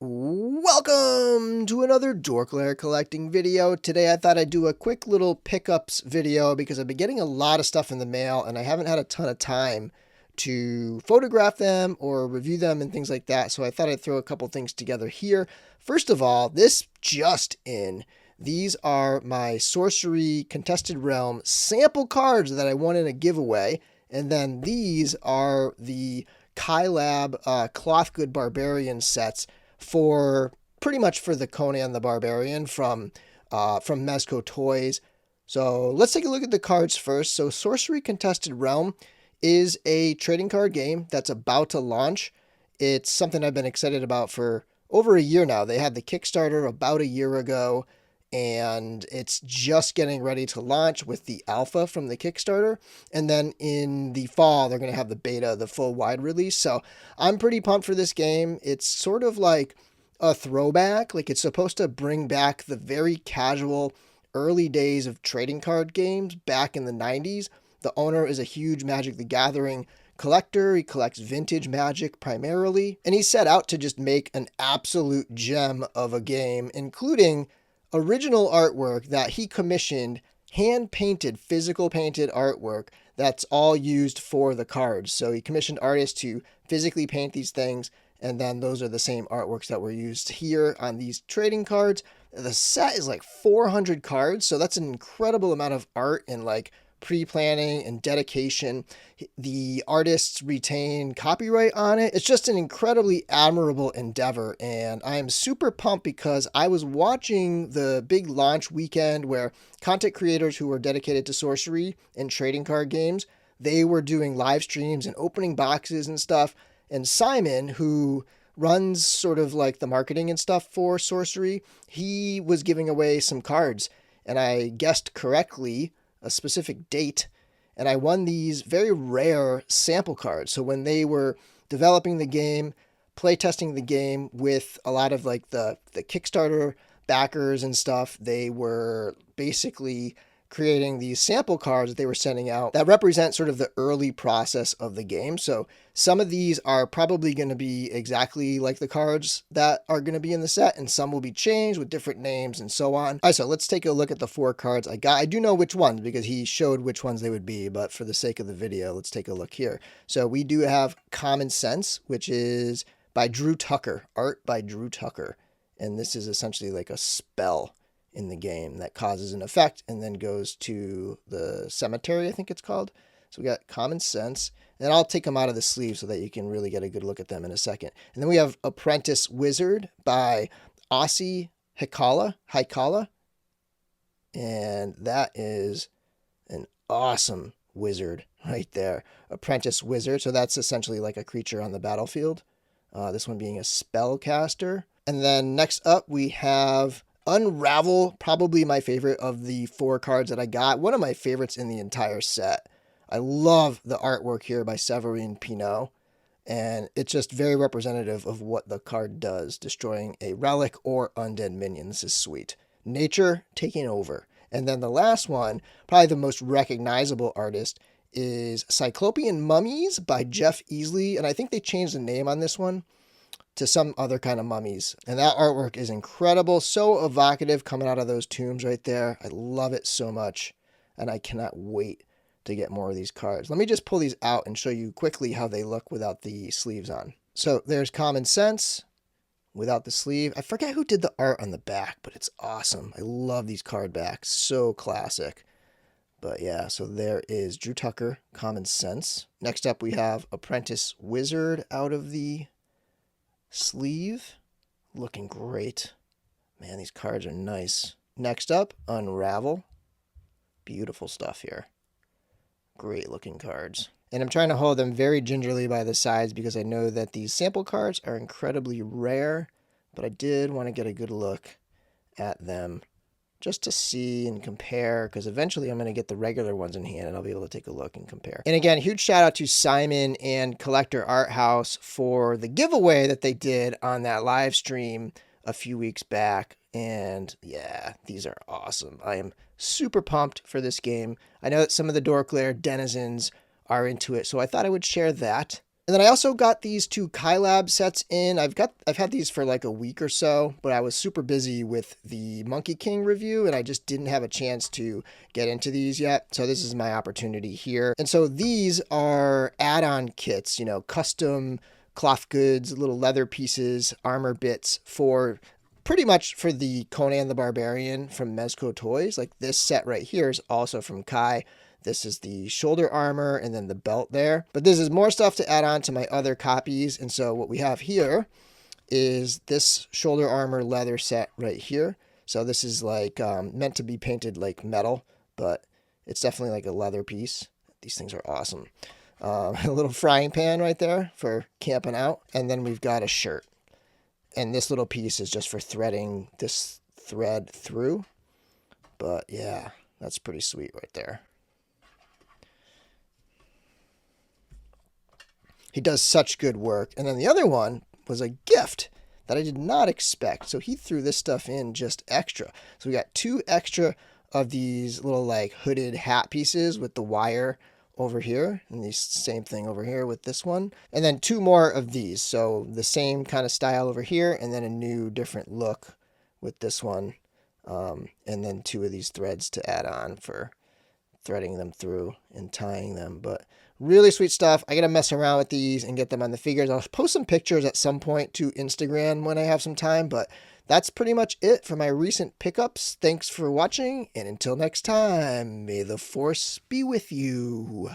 Welcome to another DorkLair collecting video. Today I thought I'd do a quick little pickups video because I've been getting a lot of stuff in the mail and I haven't had a ton of time to photograph them or review them and things like that. So I thought I'd throw a couple things together here. First of all, this just in. These are my Sorcery Contested Realm sample cards that I won in a giveaway. And then these are the Kylab Clothgood Barbarian sets for pretty much for the Conan the Barbarian from Mezco Toys. So let's take a look at the cards first. So Sorcery Contested Realm is a trading card game that's about to launch. It's something I've been excited about for over a year now. They had the Kickstarter about a year ago, and it's just getting ready to launch with the alpha from the Kickstarter. And then in the fall, they're going to have the beta, the full wide release. So I'm pretty pumped for this game. It's sort of like a throwback. Like it's supposed to bring back the very casual early days of trading card games back in the 90s. The owner is a huge Magic the Gathering collector. He collects vintage Magic primarily. And he set out to just make an absolute gem of a game, including original artwork that he commissioned, hand-painted, physical painted artwork that's all used for the cards. So he commissioned artists to physically paint these things, and then those are the same artworks that were used here on these trading cards. The set is like 400 cards, so that's an incredible amount of art and like pre-planning and dedication. The artists retain copyright on it. It's just an incredibly admirable endeavor, and I am super pumped because I was watching the big launch weekend where content creators who were dedicated to sorcery and trading card games, they were doing live streams and opening boxes and stuff. And Simon, who runs sort of like the marketing and stuff for sorcery, he was giving away some cards, and I guessed correctly a specific date, and I won these very rare sample cards. So when they were developing the game, playtesting the game with a lot of like the Kickstarter backers and stuff, they were basically creating these sample cards that they were sending out that represent sort of the early process of the game. So some of these are probably going to be exactly like the cards that are going to be in the set, and some will be changed with different names and so on. All right, so let's take a look at the 4 cards I got. I do know which ones because he showed which ones they would be, but for the sake of the video, let's take a look here. So we do have Common Sense, which is by Drew Tucker, art by Drew Tucker. And this is essentially like a spell in the game that causes an effect and then goes to the cemetery, I think it's called. So we got Common Sense, and I'll take them out of the sleeve so that you can really get a good look at them in a second. And then we have Apprentice Wizard by Aussie Haikala, and that is an awesome wizard right there. Apprentice Wizard, so that's essentially like a creature on the battlefield. This one being a spellcaster. And then next up we have Unravel, probably my favorite of the 4 cards that I got. One of my favorites in the entire set. I love the artwork here by Severine Pinault, and it's just very representative of what the card does, destroying a relic or undead minion. This is sweet. Nature taking over. And then the last one, probably the most recognizable artist, is Cyclopean Mummies by Jeff Easley, and I think they changed the name on this one to some other kind of mummies. And that artwork is incredible, so evocative coming out of those tombs right there. I love it so much, and I cannot wait to get more of these cards. Let me just pull these out and show you quickly how they look without the sleeves on. So there's Common Sense without the sleeve. I forget who did the art on the back, but it's awesome. I love these card backs, so classic. But yeah, so there is Drew Tucker, Common Sense. Next up we have Apprentice Wizard out of the sleeve, looking great. Man, these cards are nice. Next up, Unravel. Beautiful stuff here. Great looking cards. And I'm trying to hold them very gingerly by the sides because I know that these sample cards are incredibly rare, but I did want to get a good look at them just to see and compare, because eventually I'm going to get the regular ones in hand and I'll be able to take a look and compare. And again, huge shout out to Simon and Collector Art House for the giveaway that they did on that live stream a few weeks back. And yeah, these are awesome. I am super pumped for this game. I know that some of the DorkLair denizens are into it, so I thought I would share that. And then I also got these two Kylab sets in. I've had these for like a week or so, but I was super busy with the Monkey King review and I just didn't have a chance to get into these yet. So this is my opportunity here. And so these are add-on kits, you know, custom cloth goods, little leather pieces, armor bits for pretty much for the Conan the Barbarian from Mezco Toys. Like this set right here is also from Kai. This is the shoulder armor and then the belt there. But this is more stuff to add on to my other copies. And so what we have here is this shoulder armor leather set right here. So this is like meant to be painted like metal, but it's definitely like a leather piece. These things are awesome. A little frying pan right there for camping out. And then we've got a shirt. And this little piece is just for threading this thread through. But yeah, that's pretty sweet right there. He does such good work. And then the other one was a gift that I did not expect. So he threw this stuff in just extra. So we got 2 extra of these little like hooded hat pieces with the wire over here. And the same thing over here with this one. And then 2 more of these. So the same kind of style over here. And then a new different look with this one. And then 2 of these threads to add on for threading them through and tying them. But really sweet stuff. I got to mess around with these and get them on the figures. I'll post some pictures at some point to Instagram when I have some time, but that's pretty much it for my recent pickups. Thanks for watching, and until next time, may the force be with you.